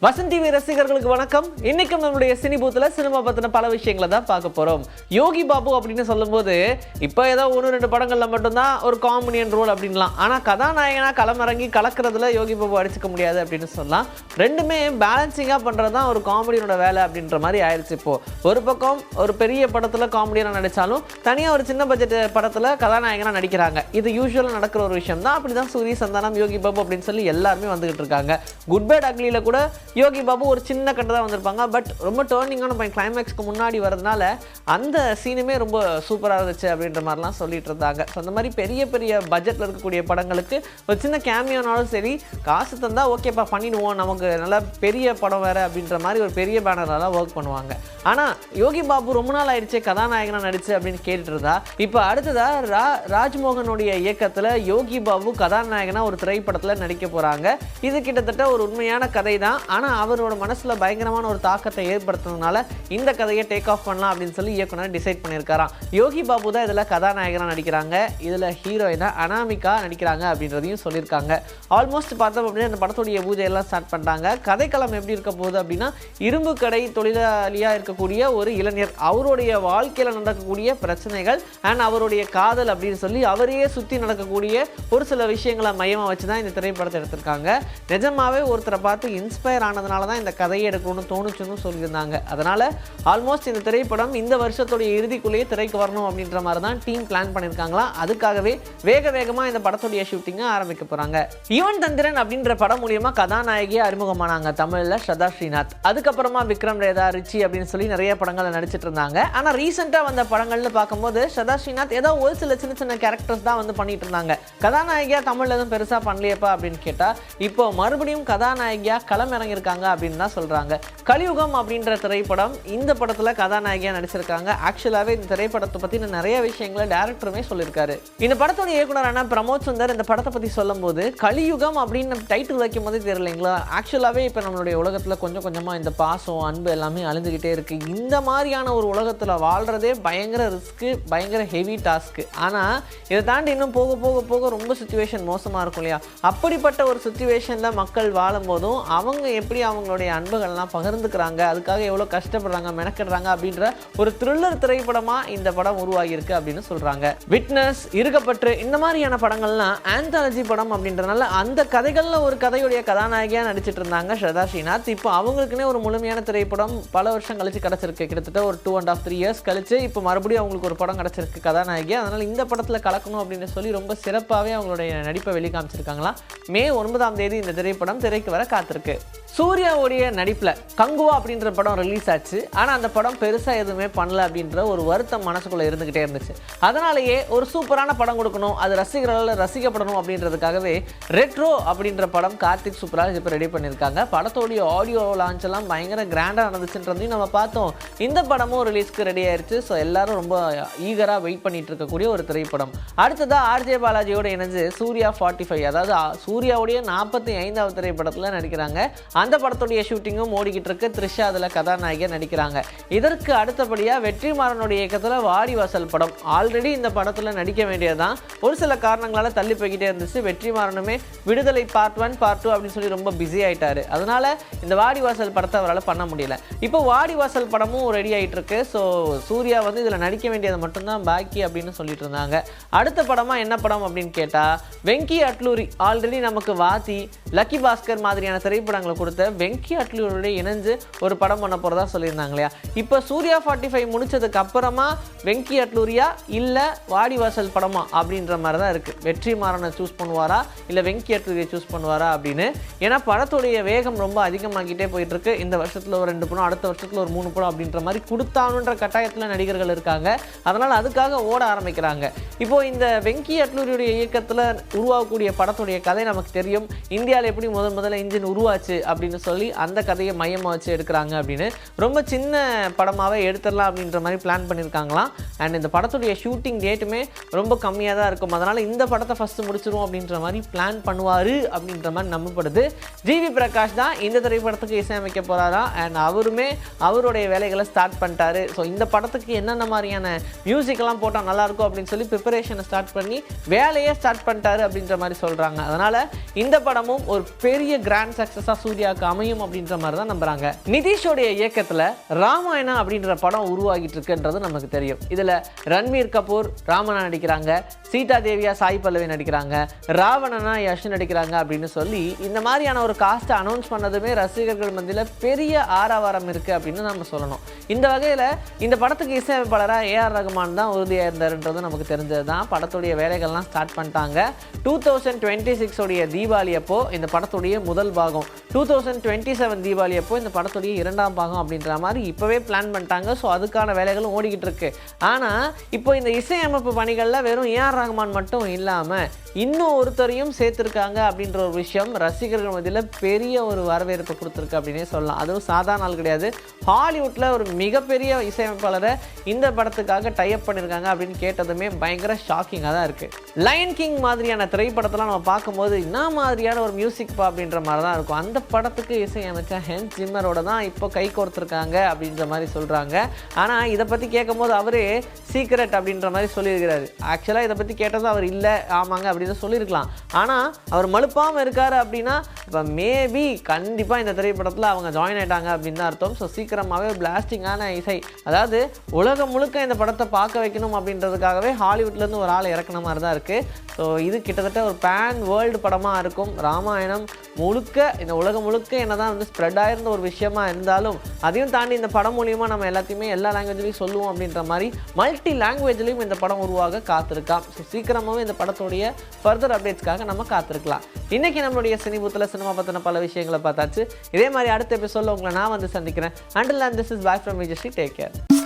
Vasanth TV ரசிகர்களுக்கு வணக்கம். இன்னைக்கும் நம்மளுடைய சினி பூத்துல சினிமா பத்தின பல விஷயங்களை தான் பார்க்க போறோம். யோகி பாபு அப்படின்னு சொல்லும்போது இப்போ ஏதோ 1-2 படங்கள்ல மட்டும்தான் ஒரு காமெடியன் ரோல் அப்படின்லாம். ஆனா கதாநாயகனா களமிறங்கி கலக்கிறதுல யோகி பாபு அடிச்சுக்க முடியாது அப்படின்னு சொல்லலாம். ரெண்டுமே பேலன்சிங்கா பண்றதுதான் ஒரு காமெடியோட வேலை அப்படின்ற மாதிரி ஆயிடுச்சு. இப்போ ஒரு பக்கம் ஒரு பெரிய படத்துல காமெடியனா நடிச்சாலும் தனியா ஒரு சின்ன பட்ஜெட் படத்துல கதாநாயகனா நடிக்கிறாங்க. இது யூஸ்வலா நடக்கிற ஒரு விஷயம் தான். அப்படிதான் சூரி, சந்தானம், யோகி பாபு அப்படின்னு சொல்லி எல்லாருமே வந்துகிட்டு இருக்காங்க. குட் பேட் அக்லியில கூட யோகி பாபு ஒரு சின்ன கட்டு தான் வந்திருப்பாங்க. பட் ரொம்ப டேர்னிங்கான பாயிண்ட் கிளைமேக்ஸ்க்கு முன்னாடி வரதுனால அந்த சீனுமே ரொம்ப சூப்பராக இருந்துச்சு அப்படின்ற மாதிரிலாம் சொல்லிட்டு இருந்தாங்க. ஸோ அந்த மாதிரி பெரிய பெரிய பட்ஜெட்டில் இருக்கக்கூடிய படங்களுக்கு ஒரு சின்ன கேமியோனாலும் சரி, காசு தந்தால் ஓகேப்பா பண்ணிடுவோம், நமக்கு நல்லா பெரிய படம் வேறு அப்படின்ற மாதிரி ஒரு பெரிய பேனரெல்லாம் ஒர்க் பண்ணுவாங்க. ஆனால் யோகி பாபு ரொம்ப நாள் ஆயிடுச்சு கதாநாயகனாக நடிச்சு அப்படின்னு கேட்டுட்டு இருந்தா, இப்போ அடுத்ததாக ராஜ்மோகனுடைய இயக்கத்தில் யோகி பாபு கதாநாயகனாக ஒரு திரைப்படத்தில் நடிக்க போகிறாங்க. இது கிட்டத்தட்ட ஒரு உண்மையான கதை தான். ஆனால் அவரோட மனசில் பயங்கரமான ஒரு தாக்கத்தை ஏற்படுத்துறதுனால இந்த கதையை டேக் ஆஃப் பண்ணலாம் அப்படின்னு சொல்லி இயக்குனர் டிசைட் பண்ணியிருக்காராம். யோகி பாபு தான் இதில் கதாநாயகனாக நடிக்கிறாங்க. இதில் ஹீரோயினா அனாமிகா நடிக்கிறாங்க அப்படின்றதையும் சொல்லியிருக்காங்க. ஆல்மோஸ்ட் பார்த்தோம் அப்படின்னா இந்த படத்துடைய பூஜையெல்லாம் ஸ்டார்ட் பண்ணிட்டாங்க. கதைக்களம் எப்படி இருக்க போகுது அப்படின்னா, இரும்பு கடை தொழிலாளியாக இருக்கக்கூடிய ஒரு இளைஞர், அவருடைய வாழ்க்கையில் நடக்கக்கூடிய பிரச்சனைகள் அண்ட் அவருடைய காதல் அப்படின்னு சொல்லி அவரையே சுற்றி நடக்கக்கூடிய ஒரு சில விஷயங்களை மையமாக வச்சு தான் இந்த திரைப்படத்தை எடுத்திருக்காங்க. நிஜமாவே ஒருத்தரை பார்த்து இன்ஸ்பயர் ஆனதுனால தான் இந்த கதையை எடுக்கணும்னு தோணுச்சுன்னு சொல்லியிருந்தாங்க. அதனால் ஆல்மோஸ்ட் இந்த திரைப்படம் இந்த வருஷத்துடைய இறுதிக்குள்ளேயே திரைக்கு வரணும் அப்படின்ற மாதிரி தான் டீம் பிளான் பண்ணியிருக்காங்களாம். அதுக்காகவே வேகமாக இந்த படத்துடைய ஷூட்டிங்கை ஆரம்பிக்க போகிறாங்க. யுவன் தந்திரன் அப்படின்ற படம் மூலியமாக கதாநாயகியை அறிமுகமானாங்க தமிழில் ஸ்ரதா ஸ்ரீநாத். அதுக்கப்புறமா விக்ரம் ரேதா, ரிச்சி அப்படின்னு சொல்லி நிறைய படங்களை நடிச்சிட்டு இருந்தாங்க. ஆனால் ரீசெண்டாக வந்த படங்கள்னு பார்க்கும்போது ஸ்ரதா ஸ்ரீநாத் ஏதோ ஒரு சின்ன சின்ன கேரக்டர்ஸ் தான் வந்து பண்ணிட்டு இருந்தாங்க. கதாநாயகியாக தமிழில் எதுவும் பெருசாக பண்ணலையப்பா அப்படின்னு கேட்டால், இப்போ மறுபடியும் கதாநாயகியாக களமிறங்கியிருக்காங்க அப்படின்னு தான் சொல்கிறாங்க. கலியுகம் அப்படின்ற திரைப்படம், இந்த படத்தில் கதாநாயகியாக நடிச்சிருக்காங்க. ஆக்சுவலாகவே இந்த திரைப்படத்தை பற்றி நிறைய விஷயங்களை டேரக்டருமே சொல்லியிருக்காரு. இந்த படத்தோட இயக்குனரான பிரமோத் சுந்தர் இந்த படத்தை பற்றி சொல்லும்போது, கலியுகம் அப்படின்னு டைட்டில் வைக்கும் போதே தெரியலைங்களா, ஆக்சுவலாகவே இப்போ நம்மளுடைய உலகத்தில் கொஞ்சம் கொஞ்சமாக இந்த பாசம், அன்பு எல்லாமே அழிஞ்சுக்கிட்டே இருக்குது. இந்த மாதிரியான ஒரு உலகத்தில் வாழ்கிறதே பயங்கர ரிஸ்க்கு, பயங்கர ஹெவி டாஸ்க்கு. ஆனால் இதை தாண்டி இன்னும் போக போக போக ரொம்ப சுச்சுவேஷன் மோசமாக இருக்கும் இல்லையா? அப்படிப்பட்ட ஒரு சுச்சுவேஷனில் மக்கள் வாழும் போதும் அவங்க எப்படி அவங்களுடைய அன்புகள்லாம் பகிர்ந்துக்கிறாங்க, அதுக்காக எவ்வளோ கஷ்டப்படுறாங்க, மெனக்கிடுறாங்க அப்படின்ற ஒரு த்ரில்லர் திரைப்படமாக இந்த படம் உருவாகியிருக்கு அப்படின்னு சொல்கிறாங்க. விட்னஸ், இருக்கப்பட்டு இந்த மாதிரியான படங்கள்லாம் ஆந்தாலஜி படம் அப்படின்றனால அந்த கதைகளில் ஒரு கதையுடைய கதாநாயகியாக நடிச்சிட்டு இருந்தாங்க ஸ்ரதா ஸ்ரீநாத். இப்போ அவங்களுக்குன்னே ஒரு முழுமையான திரைப்படம் பல வருஷம் கழிச்சு கிடச்சிருக்கு. கிட்டத்தட்ட ஒரு 2.5-3 இயர்ஸ் கழிச்சு இப்போ மறுபடியும் அவங்களுக்கு ஒரு படம் கிடச்சிருக்கு கதாநாயகி. அதனால் இந்த படத்தில் கலக்கணும் அப்படின்னு சொல்லி ரொம்ப சிறப்பாகவே அவங்களுடைய நடிப்பை வெளிக்காமிச்சிருக்காங்களா. மே 9ஆம் தேதி இந்த திரைப்படம் திரைக்கு வர காத்திருக்கு. சூர்யாவுடைய நடிப்பில் கங்குவா அப்படின்ற படம் ரிலீஸ் ஆச்சு. ஆனால் அந்த படம் பெருசாக எதுவுமே பண்ணல அப்படின்ற ஒரு வருத்தம் மனசுக்குள்ளே இருந்துக்கிட்டே இருந்துச்சு. அதனாலேயே ஒரு சூப்பரான படம் கொடுக்கணும், அது ரசிகர்களால் ரசிக்கப்படணும் அப்படின்றதுக்காகவே ரெட்ரோ அப்படின்ற படம் கார்த்திக் சூப்பராக இப்போ ரெடி பண்ணியிருக்காங்க. படத்தோடைய ஆடியோ லான்ச் எல்லாம் பயங்கர கிராண்டாக நடந்துச்சுன்றதையும் நம்ம பார்த்தோம். இந்த படமும் ரிலீஸ்க்கு ரெடி ஆயிடுச்சு. ஸோ எல்லாரும் ரொம்ப ஈகராக வெயிட் பண்ணிட்டு இருக்கக்கூடிய ஒரு திரைப்படம். அடுத்ததாக ஆர்ஜே பாலாஜியோட இணைஞ்சு சூர்யா 45, அதாவது சூர்யாவுடைய 45வது திரைப்படத்தில் நடிக்கிறாங்க. அந்த படத்துடைய ஷூட்டிங்கும் ஓடிக்கிட்டு இருக்கு. த்ரிஷா அதில் கதாநாயகியாக நடிக்கிறாங்க. இதற்கு அடுத்தபடியாக வெற்றிமாறனுடைய இயக்கத்தில் வாடிவாசல் படம், ஆல்ரெடி இந்த படத்தில் நடிக்க வேண்டியதுதான், ஒரு சில காரணங்களால் தள்ளி போய்கிட்டே இருந்துச்சு. வெற்றிமாறனுமே விடுதலை பார்ட் 1 பார்ட் 2 அப்படின்னு சொல்லி ரொம்ப பிஸி ஆகிட்டாரு. அதனால இந்த வாடிவாசல் படத்தை அவரால் பண்ண முடியல. இப்போ வாடிவாசல் படமும் ரெடி ஆகிட்டு இருக்கு. ஸோ சூர்யா வந்து இதில் நடிக்க வேண்டியது மட்டும்தான் பாக்கி அப்படின்னு சொல்லிட்டு இருந்தாங்க. அடுத்த படமாக என்ன படம் அப்படின்னு கேட்டால், வெங்கி அட்லூரி ஆல்ரெடி நமக்கு வாத்தி, லக்கி பாஸ்கர் மாதிரியான திரைப்படங்களை கொடுத்த வெங்கி அட்லூரியோட இணைஞ்சு ஒரு படம் பண்ண போகிறதா சொல்லியிருந்தாங்க இல்லையா? இப்போ சூர்யா 45 முடிச்சதுக்கு அப்புறமா வெங்கி அட்லூரியா இல்லை வாடிவாசல் படமா அப்படின்ற மாதிரி தான் இருக்குது. வெற்றிமாறனை சூஸ் பண்ணுவாரா இல்லை வெங்கி அட்லூரியை சூஸ் பண்ணுவாரா அப்படின்னு. ஏன்னா படத்துடைய வேகம் ரொம்ப அதிகமாகிட்டே போயிட்டு இருக்கு. இந்த வருஷத்தில் ஒரு 2 படம், அடுத்த வருஷத்தில் ஒரு 3 படம் அப்படின்ற மாதிரி கொடுத்தானுன்ற கட்டாயத்தில் நடிகர்கள் இருக்காங்க. அதனால் அதுக்காக ஓட ஆரம்பிக்கிறாங்க. இப்போ இந்த வெங்கி அட்லூரியுடைய இயக்கத்தில் உருவாகக்கூடிய படத்துடைய கதை நமக்கு தெரியும். இந்தியாவில் எப்படி முதல்ல இன்ஜின் உருவாச்சு அப்படின்னு சொல்லி அந்த கதையை மையமாக வச்சு எடுக்கிறாங்க அப்படின்னு. ரொம்ப சின்ன படமாகவே எடுத்துடலாம் அப்படின்ற மாதிரி பிளான் பண்ணியிருக்காங்களாம். அண்ட் இந்த படத்துடைய ஷூட்டிங் டேட்டுமே ரொம்ப கம்மியாக தான் இருக்கும். அதனால் இந்த படத்தை ஃபஸ்ட்டு முடிச்சிடும் அப்படின்ற மாதிரி பிளான் பண்ணுவார் அப்படின்ற மாதிரி நம்பப்படுது. ஜிவி பிரகாஷ் தான் இந்த திரைப்படத்துக்கு இசையமைக்க போகிறாராம். அண்ட் அவருமே அவருடைய வேலைகளை ஸ்டார்ட் பண்ணிட்டாரு. ஸோ இந்த படத்துக்கு என்னென்ன மாதிரியான மியூசிக்கெல்லாம் போட்டால் நல்லாயிருக்கும் அப்படின்னு சொல்லி ப்ரிப்பரேஷனை ஸ்டார்ட் பண்ணி வேலையே ஸ்டார்ட் பண்ணிட்டாரு அப்படின்ற மாதிரி சொல்கிறாங்க. அதனால் இந்த படமும் ஒரு பெரிய கிராண்ட் சக்ஸஸாக சூர்யா வெற்றியாக அமையும் அப்படின்ற மாதிரி தான் நம்புறாங்க. நிதிஷோடைய இயக்கத்தில் ராமாயணா அப்படின்ற படம் உருவாகிட்டு இருக்குன்றது நமக்கு தெரியும். இதில் ரன்வீர் கபூர் ராமனா நடிக்கிறாங்க, சீதா தேவியா சாய் பல்லவி நடிக்கிறாங்க, ராவணனா யஷ் நடிக்கிறாங்க அப்படின்னு சொல்லி இந்த மாதிரியான ஒரு காஸ்ட்டை அனௌன்ஸ் பண்ணதுமே ரசிகர்கள் மத்தியில் பெரிய ஆரவாரம் இருக்குது அப்படின்னு நம்ம சொல்லணும். இந்த வகையில் இந்த படத்துக்கு இசையமைப்பாளராக ஏஆர் ரகுமான் தான் உறுதியாக இருந்தாருன்றது நமக்கு தெரிஞ்சது தான். படத்துடைய வேலைகள்லாம் ஸ்டார்ட் பண்ணிட்டாங்க. 2026 தீபாவளி அப்போ இந்த படத்துடைய முதல் பாகம், 2027 தீபாவளி அப்போ இந்த படத்துடைய 2ஆம் பாகம் அப்படின்ற மாதிரி இப்போவே பிளான் பண்ணிட்டாங்க. ஸோ அதுக்கான வேலைகளும் ஓடிக்கிட்டு இருக்கு. ஆனால் இப்போ இந்த இசையமைப்பு பணிகளில் வெறும் ஏஆர் ரகுமான் மட்டும் இல்லாமல் இன்னும் ஒருத்தரையும் சேர்த்துருக்காங்க அப்படின்ற ஒரு விஷயம் ரசிகர்கள் மத்தியில் பெரிய ஒரு வரவேற்பு கொடுத்துருக்கு அப்படின்னே சொல்லலாம். அதுவும் சாதாரண நாள் கிடையாது. ஹாலிவுட்டில் ஒரு மிகப்பெரிய இசையமைப்பாளரை இந்த படத்துக்காக டைப் பண்ணியிருக்காங்க அப்படின்னு கேட்டதுமே பயங்கர ஷாக்கிங்காக தான் இருக்குது. லயன் கிங் மாதிரியான திரைப்படத்தெல்லாம் நம்ம பார்க்கும்போது என்ன மாதிரியான ஒரு மியூசிக் அப்படின்ற மாதிரி தான் இருக்கும். அந்த படத்துக்கு இசையமைச்ச ஹென்ஸ் ஜிம்மரோட தான் இப்போ கை கோர்த்துருக்காங்க அப்படின்ற மாதிரி சொல்கிறாங்க. ஆனால் இதை பற்றி கேட்கும் போது அவரே சீக்ரெட் அப்படின்ற மாதிரி சொல்லியிருக்கிறாரு. ஆக்சுவலாக இதை பற்றி கேட்டதும் அவர் இல்லை ஆமாங்க அப்படின்னு சொல்லியிருக்கலாம். ஆனால் அவர் மழுப்பாமல் இருக்காரு அப்படின்னா இப்போ மேபி கண்டிப்பாக இந்த திரைப்படத்தில் அவங்க ஜாயின் ஆகிட்டாங்க அப்படின்னு தான் அர்த்தம். ஸோ சீக்கிரமாகவே பிளாஸ்டிங்கான இசை, அதாவது உலகம் முழுக்க இந்த படத்தை பார்க்க வைக்கணும் அப்படின்றதுக்காகவே ஹாலிவுட்லேருந்து ஒரு ஆள் இறக்குன மாதிரி தான் இருக்குது. ஸோ இது கிட்டத்தட்ட ஒரு பேன் வேர்ல்டு படமாக இருக்கும். ராமாயணம் முழுக்க இந்த உலகம் முழுக்க என்ன தான் வந்து ஸ்ப்ரெட் ஆயிருந்த ஒரு விஷயமா இருந்தாலும் அதையும் தாண்டி இந்த படம் மூலியமாக நம்ம எல்லாத்தையுமே எல்லா லாங்குவேஜ்லையும் சொல்லுவோம் அப்படின்ற மாதிரி மல்டி லாங்குவேஜ்லையும் இந்த படம் உருவாக காத்திருக்காம். ஸோ சீக்கிரமாகவே இந்த படத்துடைய ஃபர்தர் அப்டேட்ஸ்க்காக நம்ம காத்திருக்கலாம். இன்றைக்கி நம்மளுடைய சினிபூத்தில் சினிமா பற்றின பல விஷயங்களை பார்த்தாச்சு. இதே மாதிரி அடுத்த எபிசோடில் உங்களை நான் வந்து சந்திக்கிறேன். Until then, this is bye from Vijay. Take care.